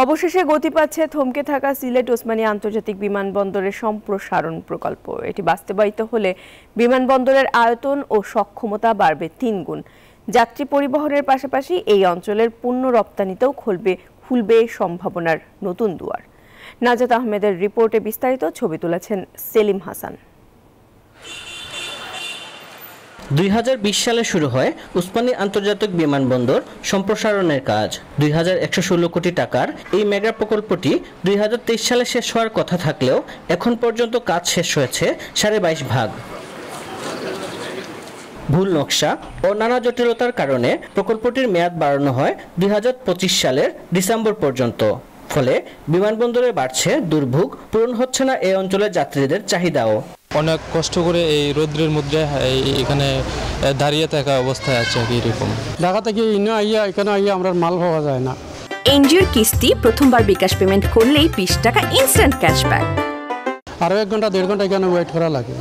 অবশেষে গতি পাচ্ছে থমকে থাকা সিলেট ওসমানী আন্তর্জাতিক বিমানবন্দরের সম্প্রসারণ প্রকল্প। এটি বাস্তবায়িত হলে বিমানবন্দরের আয়তন ও সক্ষমতা বাড়বে ৩ গুণ। যাত্রী পরিবহনের পাশাপাশি এই অঞ্চলের পণ্য রপ্তানিতেও খুলবে সম্ভাবনার নতুন দুয়ার। নাজাত আহমেদের রিপোর্টে বিস্তারিত, ছবি তুলেছেন সেলিম হাসান। 2020 সালে শুরু হয় ওসমানী আন্তর্জাতিক বিমানবন্দর সম্প্রসারণের কাজ। 2116 কোটি টাকার এই মেগা প্রকল্পটি 2023 সালে শেষ হওয়ার কথা থাকলেও এখন পর্যন্ত কাজ শেষ হয়েছে 22.5 ভাগ। ভুল নকশা ও নানা জটিলতার কারণে প্রকল্পটির মেয়াদ বাড়ানো হয় 2025 সালের ডিসেম্বর পর্যন্ত। ফলে বিমানবন্দরে বাড়ছে দুর্ভোগ, পূরণ হচ্ছে না এই অঞ্চলের যাত্রীদের চাহিদাও। অনেক কষ্ট করে এই রোদ্রের মধ্যে এখানে দাঁড়িয়ে থাকা অবস্থায় আছে এরকম। ঢাকা থেকে এখানে আমরা মাল পাওয়া যায় না। এনজিওর কিস্তি প্রথমবার বিকাশ পেমেন্ট করলেই 20 টাকা ইনস্ট্যান্ট ক্যাশব্যাক। আরও 1 ঘন্টা 1.5 ঘন্টা এখানে ওয়েট করা লাগে,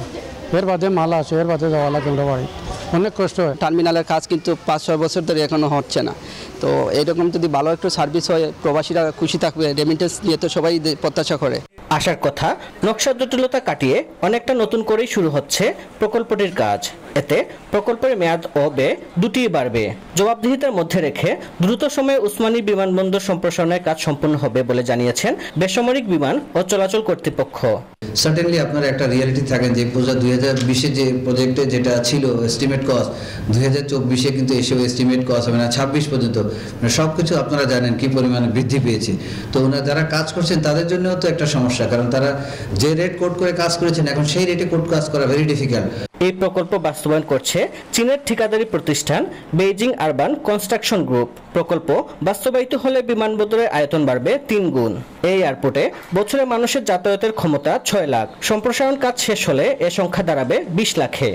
এর বাদে মাল আসে, এর বাদে যাওয়া লাগে আমরা বাড়ি। অনেক কষ্ট হয়। টার্মিনালের কাজ কিন্তু 5-6 বছর ধরে এখনো হচ্ছে না। তো এরকম যদি ভালো একটু সার্ভিস হয়, প্রবাসীরা খুশি থাকবে। রেমিটেন্স নিয়ে তো সবাই প্রত্যাশা করে। আসার কথা, নকশা জটিলতা কাটিয়ে অনেকটা নতুন করেই শুরু হচ্ছে প্রকল্পটির কাজ। এতে প্রকল্পের মেয়াদ ও ব্যয় দুটিই বাড়বে। জবাবদিহিতার মধ্যে রেখে দ্রুত সময়ে ওসমানী বিমানবন্দর সম্প্রসারণের কাজ সম্পন্ন হবে বলে জানিয়েছেন বেসামরিক বিমান ও চলাচল কর্তৃপক্ষ। সার্টেনলি আপনার একটা রিয়ালিটি থাকেন যে 2020-এ যে প্রজেক্টে যেটা ছিল এস্টিমেট কস্ট, 2024-এ কিন্তু এসব এস্টিমেট কস্ট হবে না, 26 পর্যন্ত সব কিছু আপনারা জানেন কি পরিমাণে বৃদ্ধি পেয়েছে। তো ওনারা যারা কাজ করছেন তাদের জন্যও তো একটা সমস্যা, কারণ তারা যে রেট কোড করে কাজ করেছেন এখন সেই রেটে কোড কাজ করা ভেরি ডিফিকাল্ট। এই প্রকল্প বাস্তবায়ন করছে চীনের ঠিকাদারি প্রতিষ্ঠান বেইজিং আরবান কনস্ট্রাকশন গ্রুপ। প্রকল্প বাস্তবায়িত হলে বিমানবন্দরের আয়তন বাড়বে 3 গুণ। এই এয়ারপোর্টে বছরে মানুষের যাতায়াতের ক্ষমতা 6 লাখ। সম্প্রসারণ কাজ শেষ হলে এ সংখ্যা দাঁড়াবে 20 লাখে।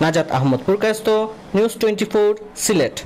নাজাত আহমদ পুরকায়স্ত, নিউজ 24, সিলেট।